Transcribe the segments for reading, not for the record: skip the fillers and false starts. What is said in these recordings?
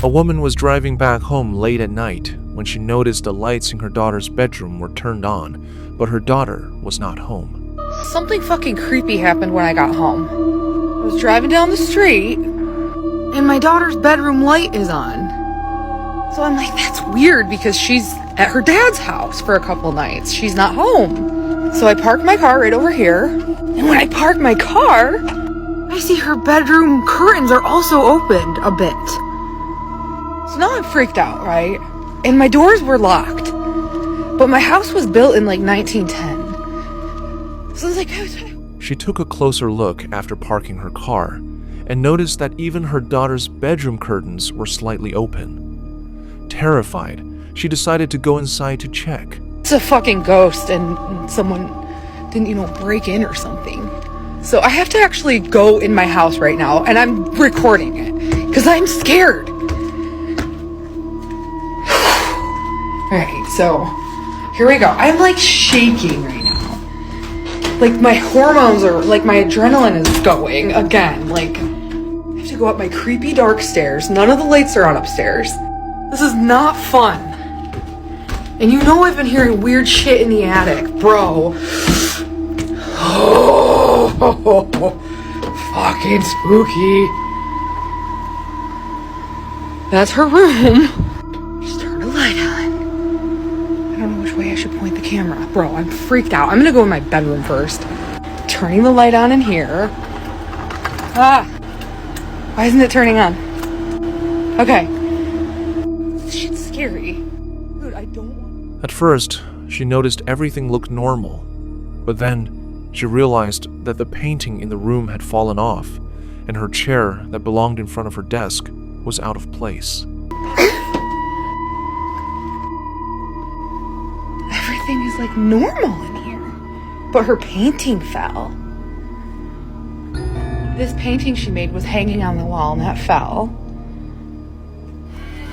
A woman was driving back home late at night when she noticed the lights in her daughter's bedroom were turned on, but her daughter was not home. Something fucking creepy happened when I got home. I was driving down the street, and my daughter's bedroom light is on. So I'm like, that's weird because she's at her dad's house for a couple nights. She's not home. So I parked my car right over here, and when I park my car, I see her bedroom curtains are also opened a bit. So now I'm freaked out, right? And my doors were locked. But my house was built in like 1910. So I was like, She took a closer look after parking her car and noticed that even her daughter's bedroom curtains were slightly open. Terrified, she decided to go inside to check. it's a fucking ghost and someone didn't, break in or something. So I have to actually go in my house right now and I'm recording it because I'm scared. Alright, so here we go. I'm like shaking right now. Like my hormones are, like my adrenaline is going again. Like I have to go up my creepy dark stairs. None of the lights are on upstairs. This is not fun. And I've been hearing weird shit in the attic, bro. Oh, fucking spooky. That's her room. Just turn the light on. I don't know which way I should point the camera. Bro, I'm freaked out. I'm gonna go in my bedroom first. Turning the light on in here. Why isn't it turning on? Okay. This shit's scary. Dude, I don't want... At first, she noticed everything looked normal, but then she realized that the painting in the room had fallen off, and her chair that belonged in front of her desk was out of place. Everything is like normal in here, but her painting fell. This painting she made was hanging on the wall and that fell.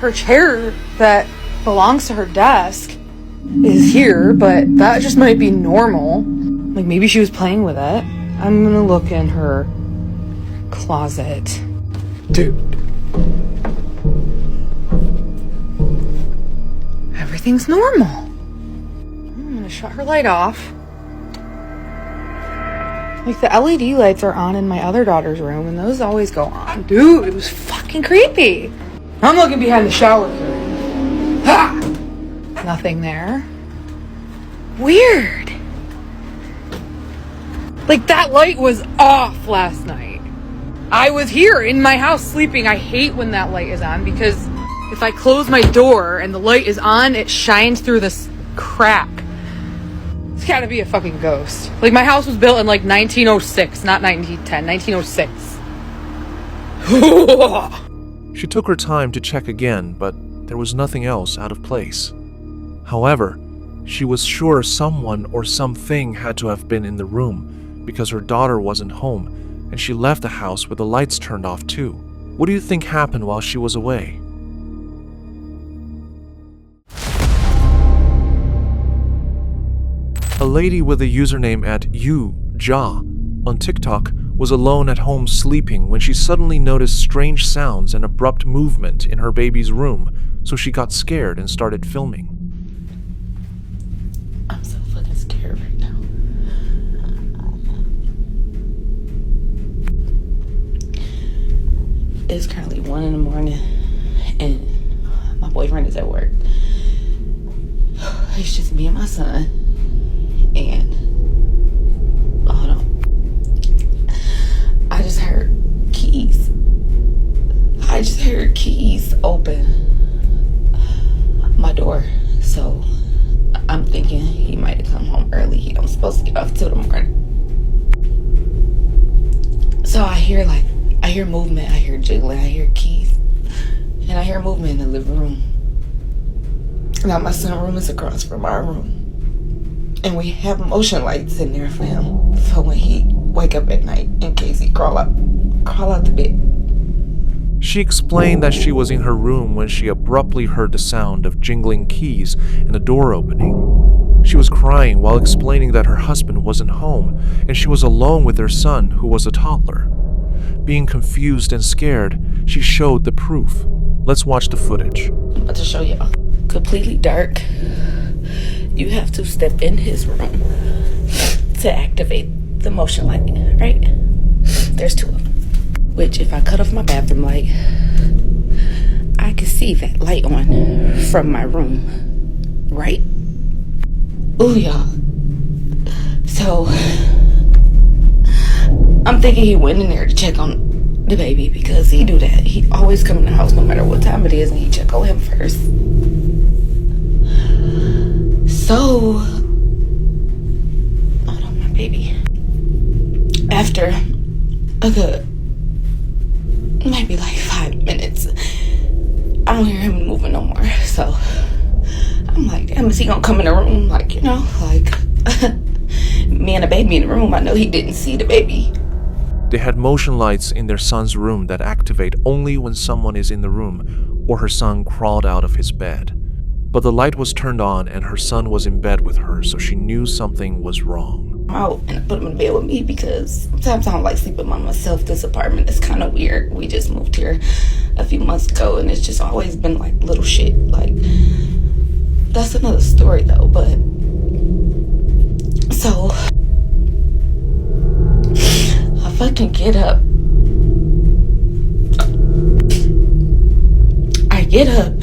Her chair that belongs to her desk is here, but that just might be normal. Like maybe she was playing with it. I'm gonna look in her closet. Dude. Everything's normal. I'm gonna shut her light off. Like the LED lights are on in my other daughter's room and those always go on. Dude, it was fucking creepy. I'm looking behind the shower curtain. Ha! Nothing there. Weird. Like that light was off last night. I was here in my house sleeping. I hate when that light is on because if I close my door and the light is on, it shines through this crack. It's gotta be a fucking ghost. Like my house was built in like 1906, not 1910, 1906. She took her time to check again, but there was nothing else out of place. However, she was sure someone or something had to have been in the room because her daughter wasn't home and she left the house with the lights turned off too. What do you think happened while she was away? A lady with the username at @uja on TikTok was alone at home sleeping when she suddenly noticed strange sounds and abrupt movement in her baby's room, so she got scared and started filming. I'm so fucking scared right now. It's currently 1 a.m. and my boyfriend is at work. It's just me and my son. And hold on. I just heard keys. Open my door. So I'm thinking he might have come home early. He don't supposed to get off till the morning. So I hear movement, I hear jiggling, I hear keys, and I hear movement in the living room. Now my son's room is across from our room. And we have motion lights in there for him. So when he wake up at night, in case he crawl out the bed. She explained that she was in her room when she abruptly heard the sound of jingling keys and the door opening. She was crying while explaining that her husband wasn't home and she was alone with their son, who was a toddler. Being confused and scared, she showed the proof. Let's watch the footage. I'm about to show y'all. Completely dark. You have to step in his room to activate the motion light, right? There's 2 of them. Which, if I cut off my bathroom light, I can see that light on from my room, right? Ooh, y'all. So, I'm thinking he went in there to check on the baby because he do that. He always come in the house no matter what time it is and he check on him first. So, hold on, my baby. After a good, maybe like 5 minutes, I don't hear him moving no more. So, I'm like, damn, is he gonna come in the room? Like, you know, like, me and the baby in the room, I know he didn't see the baby. They had motion lights in their son's room that activate only when someone is in the room or her son crawled out of his bed. But the light was turned on and her son was in bed with her, so she knew something was wrong. Out and I put him in bed with me because sometimes I don't like sleeping by myself. This apartment is kind of weird. We just moved here a few months ago and it's just always been like little shit. Like, that's another story though, but so I fucking get up. I get up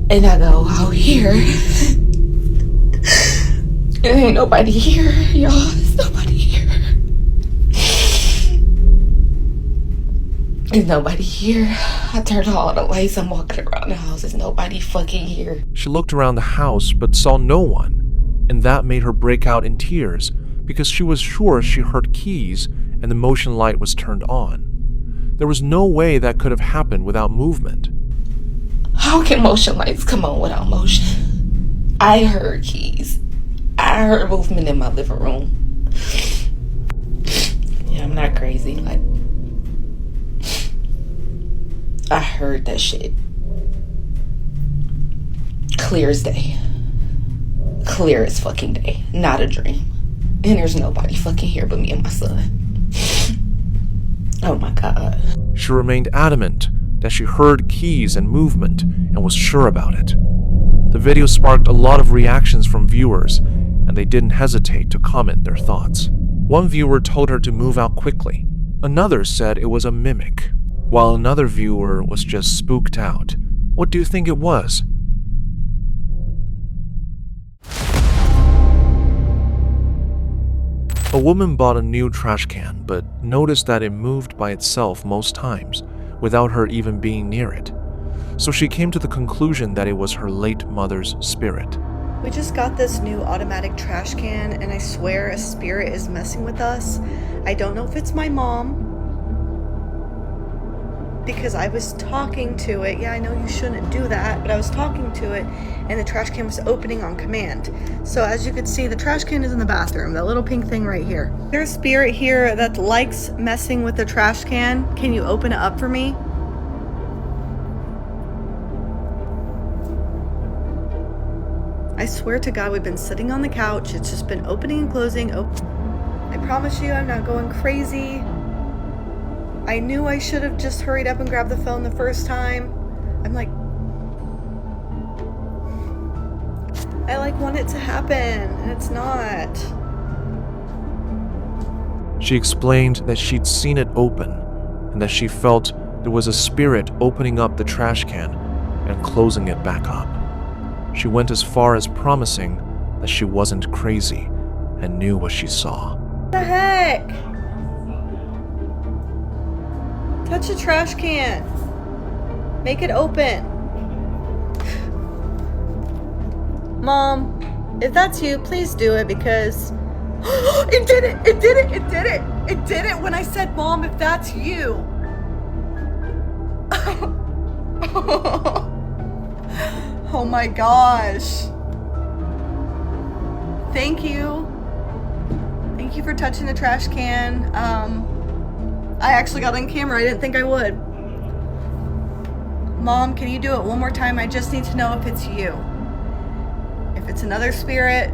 and I go out here. There ain't nobody here, y'all. There's nobody here. There's nobody here. I turned all the lights. I'm walking around the house. There's nobody fucking here. She looked around the house but saw no one, and that made her break out in tears because she was sure she heard keys and the motion light was turned on. There was no way that could have happened without movement. How can motion lights come on without motion? I heard keys. I heard movement in my living room. Yeah, I'm not crazy. Like, I heard that shit. Clear as day. Clear as fucking day. Not a dream. And there's nobody fucking here but me and my son. Oh my God. She remained adamant that she heard keys and movement and was sure about it. The video sparked a lot of reactions from viewers, and they didn't hesitate to comment their thoughts. One viewer told her to move out quickly. Another said it was a mimic, while another viewer was just spooked out. What do you think it was? A woman bought a new trash can, but noticed that it moved by itself most times, without her even being near it. So she came to the conclusion that it was her late mother's spirit. We just got this new automatic trash can, and I swear a spirit is messing with us. I don't know if it's my mom, because I was talking to it. Yeah, I know you shouldn't do that, but I was talking to it, and the trash can was opening on command. So as you can see, the trash can is in the bathroom, that little pink thing right here. There's a spirit here that likes messing with the trash can. Can you open it up for me? I swear to God, we've been sitting on the couch. It's just been opening and closing. I promise you, I'm not going crazy. I knew I should have just hurried up and grabbed the phone the first time. I'm like, I want it to happen, and it's not. She explained that she'd seen it open, and that she felt there was a spirit opening up the trash can and closing it back up. She went as far as promising that she wasn't crazy and knew what she saw. What the heck? Touch the trash can. Make it open. Mom, if that's you, please do it, because it did it. It did it. It did it. It did it when I said, Mom, if that's you. Oh my gosh. Thank you. Thank you for touching the trash can. I actually got on camera. I didn't think I would. Mom, can you do it one more time? I just need to know if it's you. If it's another spirit,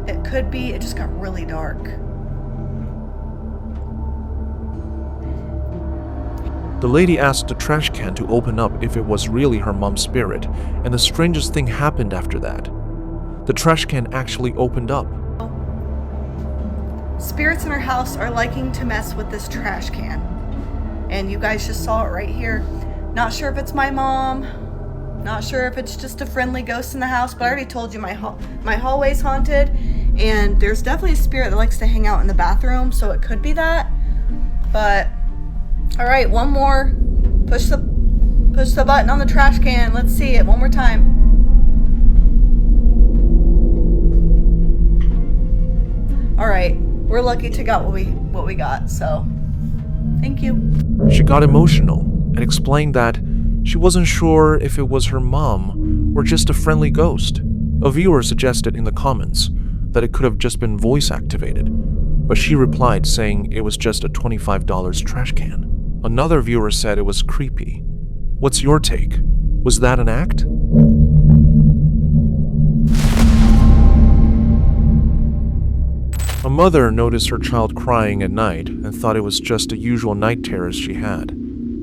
it could be. It just got really dark. The lady asked the trash can to open up if it was really her mom's spirit, and the strangest thing happened after that. The trash can actually opened up. Spirits in our house are liking to mess with this trash can. And you guys just saw it right here. Not sure if it's my mom. Not sure if it's just a friendly ghost in the house, but I already told you my hallway's haunted. And there's definitely a spirit that likes to hang out in the bathroom, so it could be that. But, all right, one more. Push the button on the trash can. Let's see it one more time. All right, we're lucky to got what we got, so thank you. She got emotional and explained that she wasn't sure if it was her mom or just a friendly ghost. A viewer suggested in the comments that it could have just been voice activated, but she replied saying it was just a $25 trash can. Another viewer said it was creepy. What's your take? Was that an act? A mother noticed her child crying at night and thought it was just a usual night terrors she had.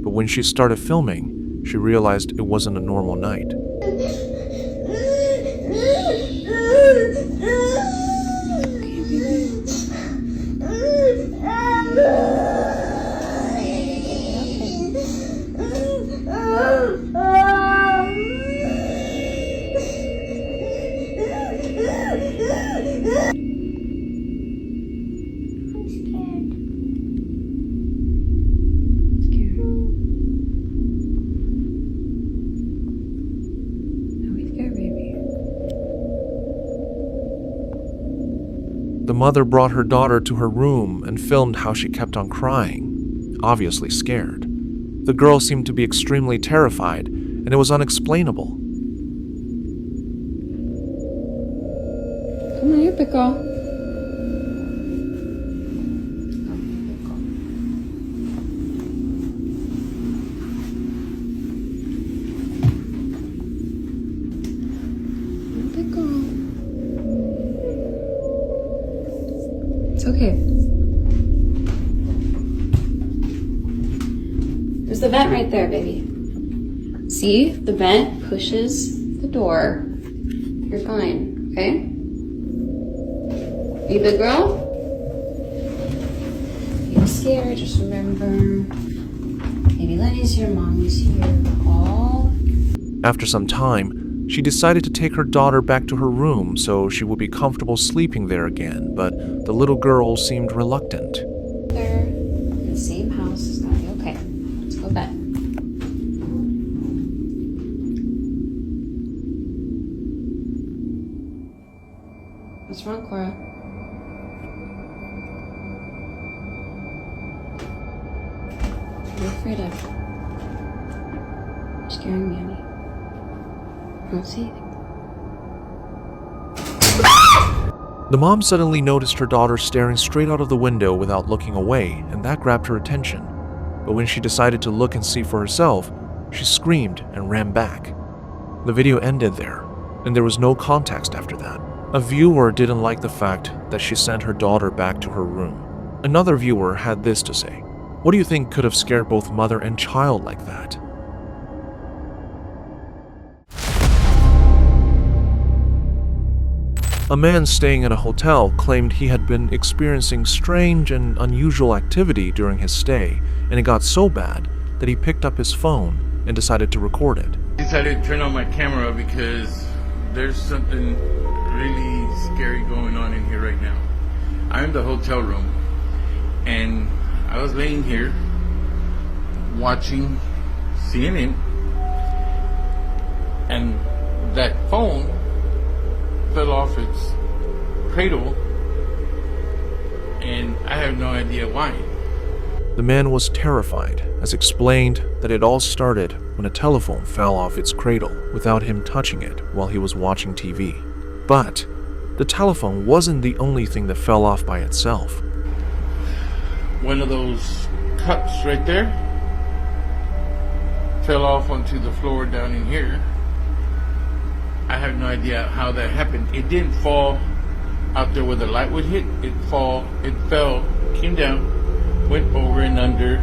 But when she started filming, she realized it wasn't a normal night. The mother brought her daughter to her room and filmed how she kept on crying, obviously scared. The girl seemed to be extremely terrified, and it was unexplainable. Come on, you're big girl. It's okay. There's the vent right there, baby. See? The vent pushes the door. You're fine, okay? You big girl? You're scared, just remember. Baby Lenny's here, Mommy's here. All. After some time, she decided to take her daughter back to her room so she would be comfortable sleeping there again, but the little girl seemed reluctant. There, in the same house, it's gonna be okay. Let's go to bed. What's wrong, Cora? What are you afraid of? You're scaring me, honey. I don't see anything. The mom suddenly noticed her daughter staring straight out of the window without looking away, and that grabbed her attention. But when she decided to look and see for herself, she screamed and ran back. The video ended there, and there was no context after that. A viewer didn't like the fact that she sent her daughter back to her room. Another viewer had this to say: "What do you think could have scared both mother and child like that?" A man staying at a hotel claimed he had been experiencing strange and unusual activity during his stay, and it got so bad that he picked up his phone and decided to record it. I decided to turn on my camera because there's something really scary going on in here right now. I'm in the hotel room, and I was laying here watching CNN, and that phone fell off its cradle, and I have no idea why. The man was terrified, as explained that it all started when a telephone fell off its cradle without him touching it while he was watching TV. But the telephone wasn't the only thing that fell off by itself. One of those cups right there fell off onto the floor down in here. I have no idea how that happened. It didn't fall out there where the light would hit. It fell, came down, went over and under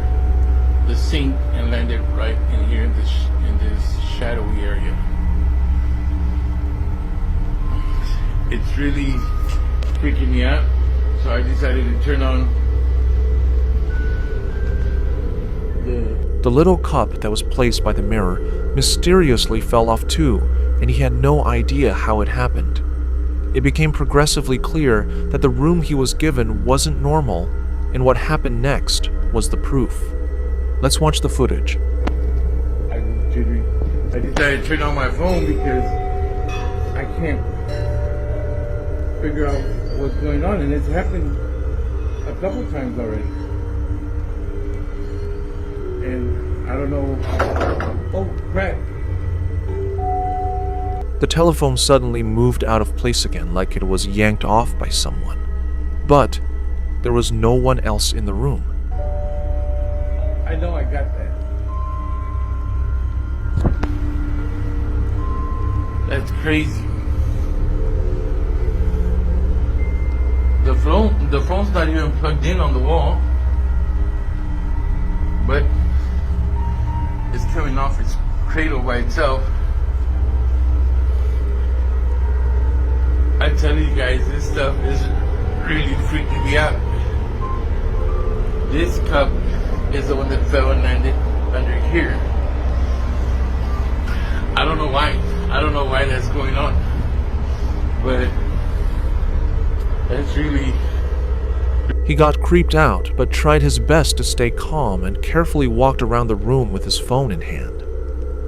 the sink and landed right in here in this shadowy area. It's really freaking me out, so I decided to turn on The little cup that was placed by the mirror mysteriously fell off too, and he had no idea how it happened. It became progressively clear that the room he was given wasn't normal, and what happened next was the proof. Let's watch the footage. I decided to turn on my phone because I can't figure out what's going on, and it's happened a couple times already. And I don't know. Oh crap. The telephone suddenly moved out of place again like it was yanked off by someone. But there was no one else in the room. I know I got that. That's crazy. The phone's not even plugged in on the wall, but it's coming off its cradle by itself. I tell you guys, this stuff is really freaking me out. This cup is the one that fell and landed under here. I don't know why. I don't know why that's going on. But that's really... He got creeped out, but tried his best to stay calm and carefully walked around the room with his phone in hand.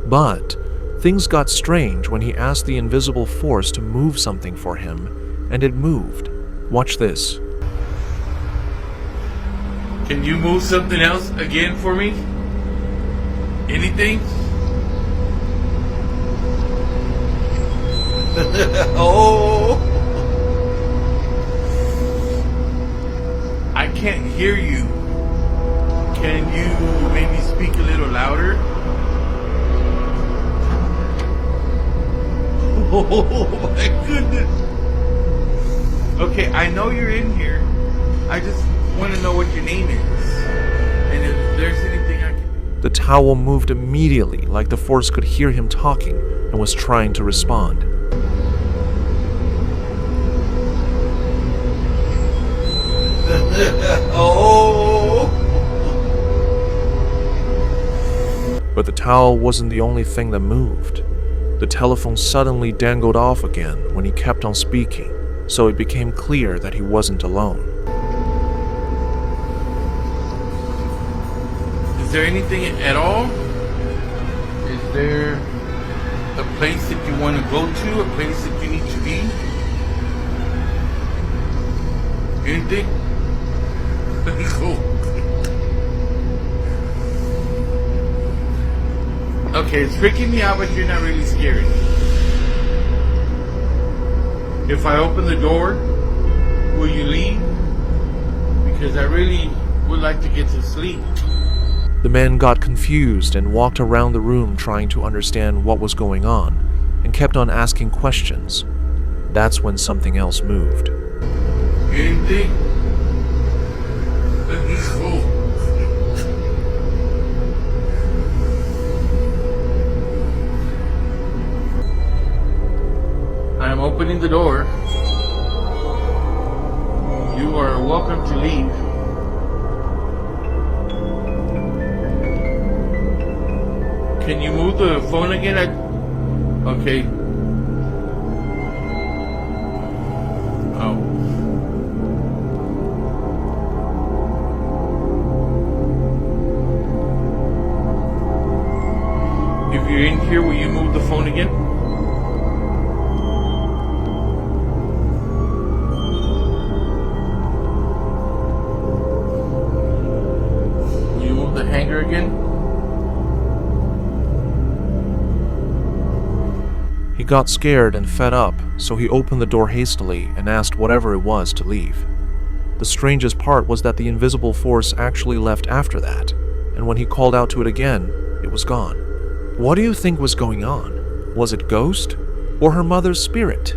But things got strange when he asked the invisible force to move something for him, and it moved. Watch this. Can you move something else again for me? Anything? Oh! I can't hear you. Can you maybe speak a little louder? Oh my goodness. Okay, I know you're in here. I just want to know what your name is. And if there's anything I can... The towel moved immediately, like the force could hear him talking and was trying to respond. Oh! But the towel wasn't the only thing that moved. The telephone suddenly dangled off again when he kept on speaking, so it became clear that he wasn't alone. Is there anything at all? Is there a place that you want to go to? A place that you need to be? Anything? Cool. Okay, it's freaking me out, but you're not really scared. If I open the door, will you leave? Because I really would like to get to sleep. The man got confused and walked around the room trying to understand what was going on, and kept on asking questions. That's when something else moved. Anything? Cool. I am opening the door. You are welcome to leave. Can you move the phone again? Okay. Oh. If you're in here, will you move the phone again? Will you move the hanger again? He got scared and fed up, so he opened the door hastily and asked whatever it was to leave. The strangest part was that the invisible force actually left after that, and when he called out to it again, it was gone. What do you think was going on? Was it ghost or her mother's spirit?